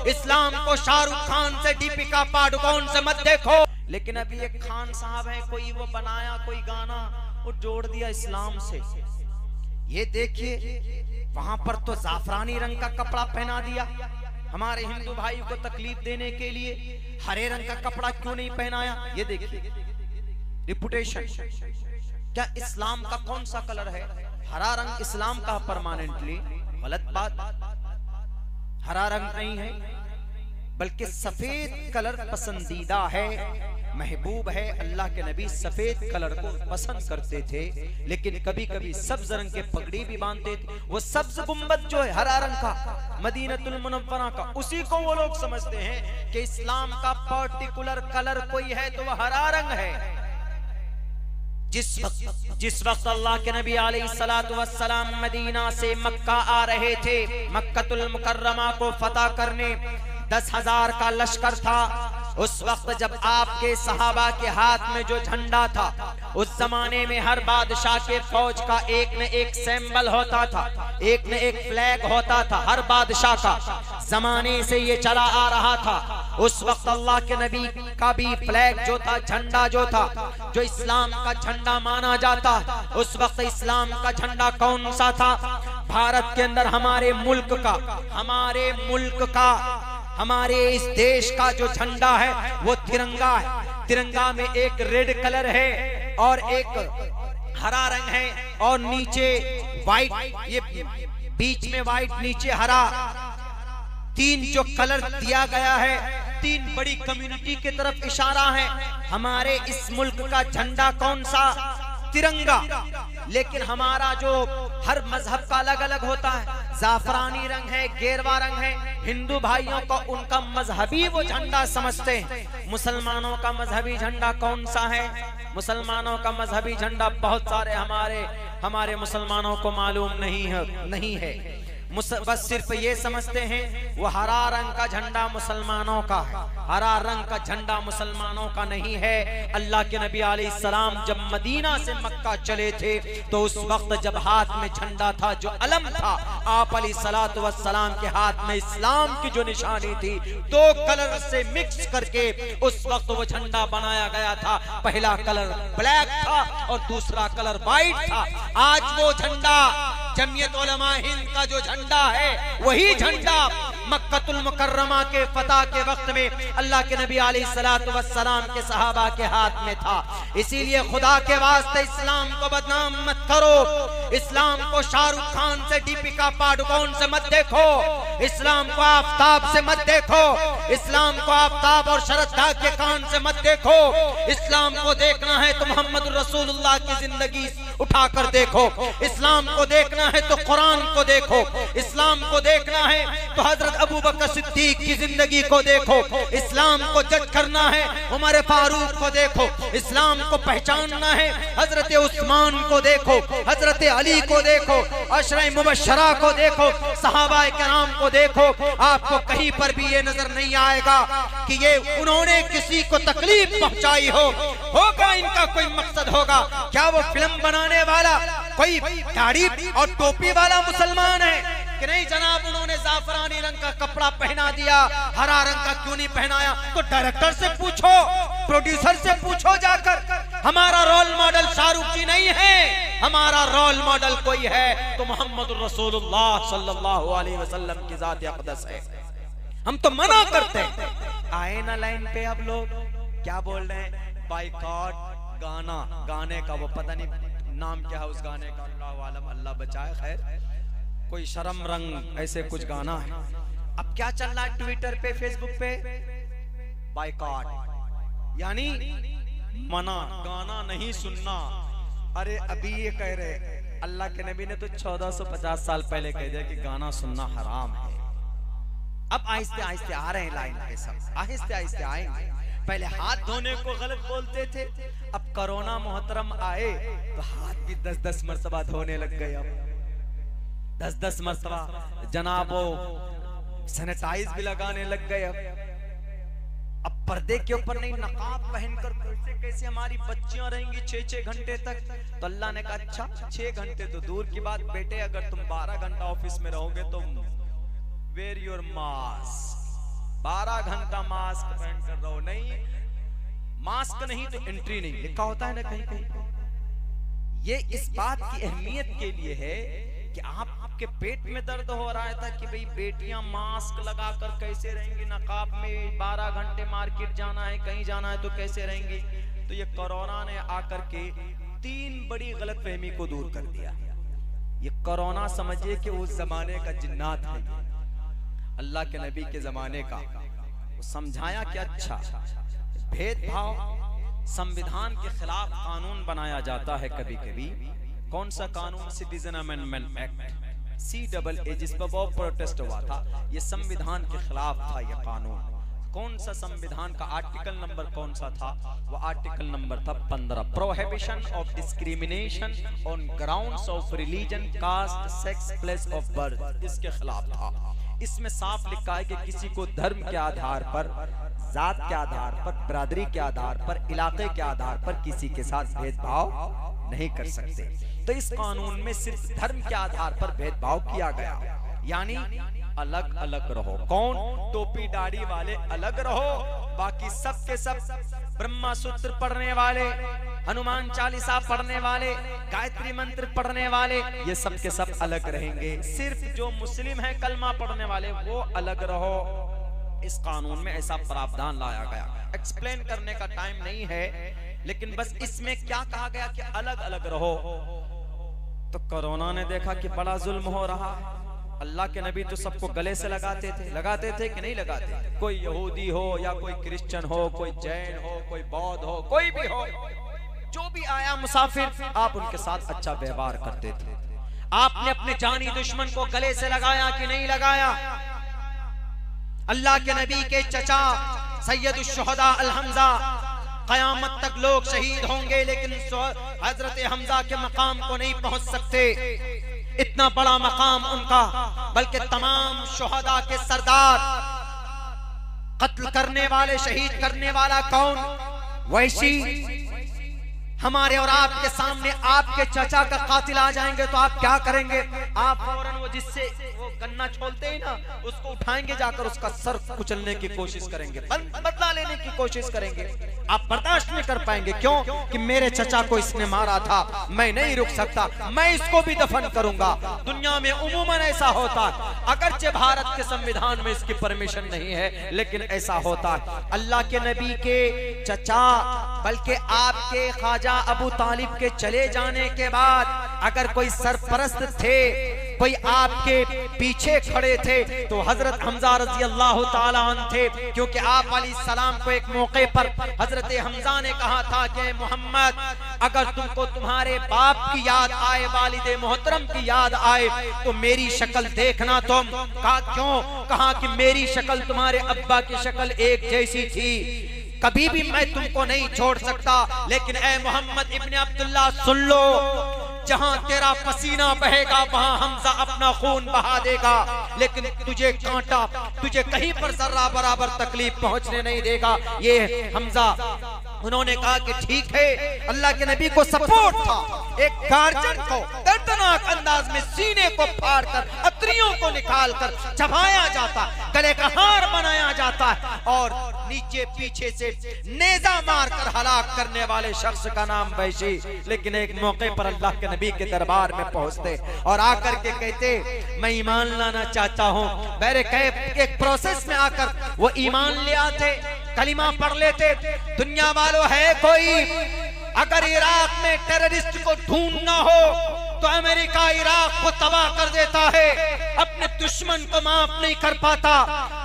इस्लाम को शाहरुख खान से, दीपिका पादुकोण से मत देखो। लेकिन अभी एक खान साहब है, कोई वो बनाया कोई गाना और जोड़ दिया इस्लाम से। ये देखिए वहां पर तो जाफरानी रंग का कपड़ा पहना दिया, हमारे हिंदू भाई को तकलीफ देने के लिए हरे रंग का कपड़ा क्यों नहीं पहनाया। ये देखिए रिपुटेशन। क्या इस्लाम का कौन सा कलर है? हरा रंग इस्लाम का परमानेंटली? गलत बात, हरा रंग नहीं है, बल्कि सफेद कलर पसंदीदा है, महबूब है। अल्लाह के नबी सफेद कलर को पसंद करते थे, लेकिन कभी कभी सब्ज रंग के पगड़ी भी बांधते थे। वो सब्ज गुंबद जो है हरा रंग का, मदीनतुल मुनव्वरा का, उसी को वो लोग समझते हैं कि इस्लाम का पर्टिकुलर कलर कोई है तो वह हरा रंग है। जिस वक्त अल्लाह के नबी अलैहिस्सलातु वस्सलाम मदीना से मक्का आ रहे थे, मक्कतुल मुकर्रमा को फतह करने, 10,000 का लश्कर था। उस वक्त जब आपके सहाबा के हाथ में जो झंडा था, उस जमाने में हर बादशाह के फौज का एक न एक सिंबल होता था, एक न एक फ्लैग होता था, हर बादशाह का जमाने से ये चला आ रहा था। उस वक्त अल्लाह के नबी का भी फ्लैग जो था, झंडा जो था, जो इस्लाम का झंडा माना जाता, उस वक्त इस्लाम का झंडा कौन सा था? भारत के अंदर हमारे मुल्क का, हमारे इस देश का जो झंडा है वो तिरंगा है। तिरंगा में एक रेड कलर है और एक हरा रंग है, और नीचे व्हाइट, ये बीच में व्हाइट, नीचे हरा, 3 जो कलर दिया गया है, 3 बड़ी कम्युनिटी की तरफ इशारा है। हमारे इस मुल्क का झंडा कौन सा? तिरंगा। लेकिन हमारा जो हर मजहब का अलग अलग होता है, जाफरानी रंग है, गेरवा रंग है। हिंदू भाइयों को उनका मजहबी वो झंडा समझते हैं। मुसलमानों का मजहबी झंडा कौन सा है? मुसलमानों का मजहबी झंडा बहुत सारे हमारे मुसलमानों को मालूम नहीं है। बस सिर्फ ये समझते हैं वो हरा रंग का झंडा मुसलमानों का है। हरा रंग का झंडा मुसलमानों का नहीं है। अल्लाह के नबी अलैहिस्सलाम जब मदीना से मक्का चले थे तो उस वक्त जब हाथ में झंडा था, जो अलम था, आप अलैहिस्सलातु वस्सलाम के हाथ में इस्लाम की जो निशानी थी, 2 कलर से मिक्स करके उस वक्त वो झंडा बनाया गया था। पहला कलर ब्लैक था और दूसरा कलर व्हाइट था। आज वो झंडा जमीयत उलमा हिंद का जो झंडा है, वही झंडा मक्कतुल मुकर्रमा के फतह के वक्त में अल्लाह के नबी अलैहिस्सलातु वस्सलाम के सहाबा के हाथ में था। इसीलिए खुदा के वास्ते इस्लाम को बदनाम मत करो। इस्लाम को शाहरुख खान से, दीपिका पादुकोण से मत देखो। इस्लाम को आफताब से मत देखो। इस्लाम को आफताब और शरद के कान से मत देखो। इस्लाम को देखना है तो मोहम्मद रसूलुल्लाह की जिंदगी उठाकर देखो। इस्लाम को देखना है तो कुरान को देखो। इस्लाम को देखना है तो हजरत अबू बकर सिद्दीक की जिंदगी को देखो। इस्लाम को जज करना है उमर फारूक को देखो। इस्लाम को पहचानना है हजरत उस्मान को देखो, हजरत अली को देखो, अशरा मुबशरा को देखो, सहाबाए किराम को देखो। आपको कहीं पर भी ये नजर नहीं आएगा कि ये उन्होंने किसी को तकलीफ पहुंचाई होगा इनका कोई मकसद होगा। क्या वो फिल्म बनाने वाला कोई दाढ़ी और टोपी वाला मुसलमान है कि नहीं जनाब? उन्होंने जाफरानी रंग का कपड़ा पहना दिया, हरा रंग का क्यों नहीं पहनाया? तो डायरेक्टर से पूछो, प्रोड्यूसर से पूछो जाकर। हमारा रोल मॉडल शाहरुख जी नहीं है, हमारा रोल मॉडल कोई है तो मोहम्मद रसूलुल्लाह सल्लल्लाहु अलैहि वसल्लम की जात अक़दस है। हम तो मना करते हैं। आए ना लाइन पे अब लोग क्या बोल रहे हैं? बाइकॉट गाने का, वो पता नहीं नाम क्या है उस गाने का, अल्लाह आलम, अल्लाह बचाए। खैर, कोई शर्म रंग ऐसे कुछ गाना है। अब क्या चल रहा है ट्विटर पे, फेसबुक पे? बाइकॉट यानी मना, गाना नहीं सुनना। अरे अभी ये कह रहे, अल्लाह के नबी ने तो 1450 साल पहले कह दिया कि गाना सुनना हराम है। अब आहिस्ते आहिस्ते आ रहे हैं लाइन पे, सब आहिस्ते आहिस्ते आएंगे। पहले हाथ धोने को गलत बोलते थे, अब कोरोना मोहतरम आए तो हाथ भी 10-10 मरतबा धोने लग गए। अब 10-10 मरतबा जनाबो सैनिटाइज भी लगाने लग गए। अब पर्दे के ऊपर नहीं, नकाब पहनकर कैसे कैसे हमारी बच्चियां रहेंगी 6-6 घंटे तक। तो अल्लाह ने कहा अच्छा 6 घंटे तो दूर की बात बेटे, अगर तुम 12 घंटा ऑफिस में रहोगे तो वेयर योर मास्क, मास्क पहन कर रहो। नहीं, मास्क नहीं तो एंट्री नहीं, लिखा होता है ना कहीं कहीं। ये इस बात की अहमियत के लिए है कि आपके पेट में दर्द हो रहा था कि भाई बेटियां मास्क लगाकर कैसे रहेंगी, नकाब में 12 घंटे मार्केट जाना है, कहीं जाना है तो कैसे रहेंगी। तो ये कोरोना ने आकर के 3 बड़ी गलतफहमी को दूर कर दिया। ये कोरोना समझिए कि उस जमाने का जिन्नात है, अल्लाह के नबी के जमाने का। समझाया कि अच्छा, भेदभाव संविधान के खिलाफ कानून बनाया जाता है कभी कभी। कौन सा कानून? सिटीजन अमेंडमेंट एक्ट, CAA, जिस पर बहुत प्रोटेस्ट हुआ था। ये संविधान के खिलाफ था ये कानून। कौन सा संविधान का आर्टिकल नंबर कौन सा था? वो आर्टिकल नंबर था 15, prohibition of discrimination on grounds of religion, caste, sex, place of birth. इसके खिलाफ था। इसमें साफ लिखा है कि किसी को धर्म के आधार पर, जात के आधार पर, बरादरी के आधार पर, इलाके के आधार पर किसी के साथ भेदभाव नहीं कर सकते। तो इस कानून में सिर्फ धर्म के आधार पर भेदभाव किया गया, यानी अलग अलग रहो। कौन? टोपी दाढ़ी वाले अलग रहो, बाकी सब के सब ब्रह्मा सूत्र पढ़ने वाले, हनुमान चालीसा पढ़ने वाले, गायत्री मंत्र पढ़ने वाले, ये सब के सब अलग रहेंगे। सिर्फ जो मुस्लिम है कलमा पढ़ने वाले वो अलग रहो। इस कानून में ऐसा प्रावधान लाया गया। एक्सप्लेन करने का टाइम नहीं है, लेकिन बस इसमें क्या कहा गया कि अलग अलग रहो। तो कोरोना ने देखा कि बड़ा जुल्म हो रहा है। अल्लाह के नबी तो सबको गले से लगाते थे कि नहीं लगाते? कोई यहूदी हो या कोई क्रिश्चियन हो, कोई जैन हो, कोई बौद्ध हो, कोई भी हो, जो भी आया मुसाफिर, आप उनके साथ अच्छा व्यवहार करते थे। आपने अपने जानी दुश्मन को गले से लगाया कि नहीं लगाया? अल्लाह के नबी के चचा सैयदुश शुहदा अल हमजा, कयामत तक लोग शहीद होंगे लेकिन हजरत हमजा के मकाम को नहीं पहुंच सकते। इतना बड़ा मकाम उनका, बल्कि तमाम शुहदा के सरदार। कत्ल करने वाले, शहीद करने वाला कौन? वैसी। हमारे और आपके सामने आपके चचा का कातिल आ जाएंगे तो आप क्या करेंगे? आप फौरन वो जिससे वो गन्ना छोलते ही ना, उसको उठाएंगे, जाकर उसका सर कुचलने की कोशिश करेंगे, बदला लेने की कोशिश करेंगे। आप बर्दाश्त नहीं कर पाएंगे। क्यों? कि मेरे चचा को इसने मारा था, मैं नहीं रुक सकता, मैं इसको भी दफन करूंगा। दुनिया में उमूमन ऐसा होता है, अगरचे भारत के संविधान में इसकी परमिशन नहीं है, लेकिन ऐसा होता है। अल्लाह के नबी के चचा, बल्कि आपके ख्वाजा अबू तालिब के चले जाने के बाद अगर कोई सरपरस्त थे, कोई आपके पीछे खड़े थे, तो हजरत हमजा रजी अल्लाह ताला अन्हु थे। क्योंकि आप अलैहिस्सलाम को एक मौके पर हजरत हमजा ने कहा था कि मोहम्मद, अगर तुमको तुम्हारे बाप की याद आए, वालिदे मोहतरम की याद आए, तो मेरी शक्ल देखना तुम। कहा क्यों? कहा कि मेरी शक्ल तुम्हारे अब्बा की शक्ल एक जैसी थी, कभी भी मैं तुमको नहीं छोड़ सकता। लेकिन ए मोहम्मद इब्ने अब्दुल्लाह, सुन लो, जहां तेरा पसीना बहेगा वहां हमजा अपना खून बहा देगा, लेकिन तुझे कांटा, तुझे कहीं पर जर्रा बराबर तकलीफ पहुंचने नहीं देगा। ये हमजा। उन्होंने कहा कि ठीक है। अल्लाह के नबी को सपोर्ट था। एक गार्जियन को दर्दनाक अंदाज में सीने को फाड़कर, अतरियों को निकालकर चबाया जाता, गले का हार बनाया जाता है और नीचे पीछे से नेजा मारकर हलाक करने वाले शख्स का नाम वैशी। लेकिन एक मौके पर अल्लाह के नबी के दरबार में पहुंचते और आकर के कहते, मैं ईमान लाना चाहता हूँ। मेरे एक प्रोसेस में आकर वो ईमान ले आते, कलिमा पढ़ लेते। दुनिया वालों, है कोई अगर इराक में टेररिस्ट को ढूंढना हो तो अमेरिका इराक को तबाह कर देता है, अपने दुश्मन को माफ नहीं कर पाता।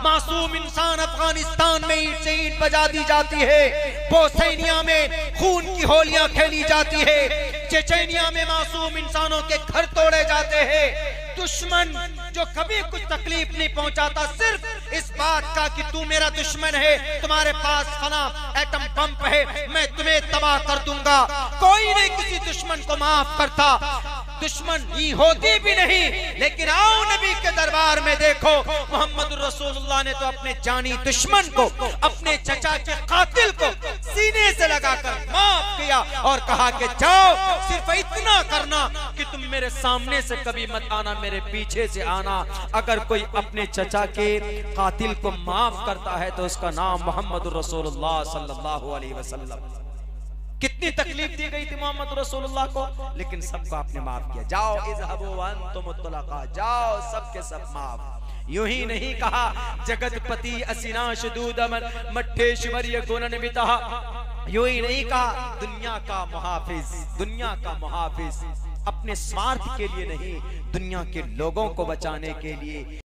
मासूम इंसान अफगानिस्तान में ईंट से ईंट बजा दी जाती है, बोस्निया में खून की होलियां खेली जाती है, चेचेनिया में मासूम इंसानों के घर तोड़े जाते हैं। दुश्मन जो कभी कुछ तकलीफ नहीं पहुंचाता, सिर्फ इस बात का कि तू मेरा दुश्मन है, तुम्हारे पास फना एटम बम है, मैं तुम्हें तबाह कर दूंगा। कोई नहीं किसी दुश्मन को माफ करता, दुश्मन ही होती भी नहीं। लेकिन आओ नबी के दरबार में देखो, मोहम्मद रसूलुल्लाह ने तो अपने जानी दुश्मन को, अपने चचा के कातिल को सीने से लगाकर माफ किया और कहा कि जाओ, सिर्फ इतना करना कि तुम मेरे सामने से कभी मत आना, मेरे पीछे से आना। अगर कोई अपने चचा के कातिल को माफ करता है तो उसका नाम मोहम्मद रसूलुल्लाह सल्लल्लाहु अलैहि वसल्लम। कितनी तकलीफ दी गई थी मोहम्मद रसूलुल्लाह को, लेकिन सबको आपने माफ किया। जाओ इज़हबू व अंतुम मुतलका, जाओ सबके सब माफ। यूं ही नहीं कहा जगतपति असिनाश दूदमन मठेश्वर्य गुणन बिता, यूं ही नहीं कहा दुनिया का मुहाफिज, दुनिया का मुहाफिज। अपने स्वार्थ के लिए नहीं, दुनिया के लोगों को बचाने के लिए।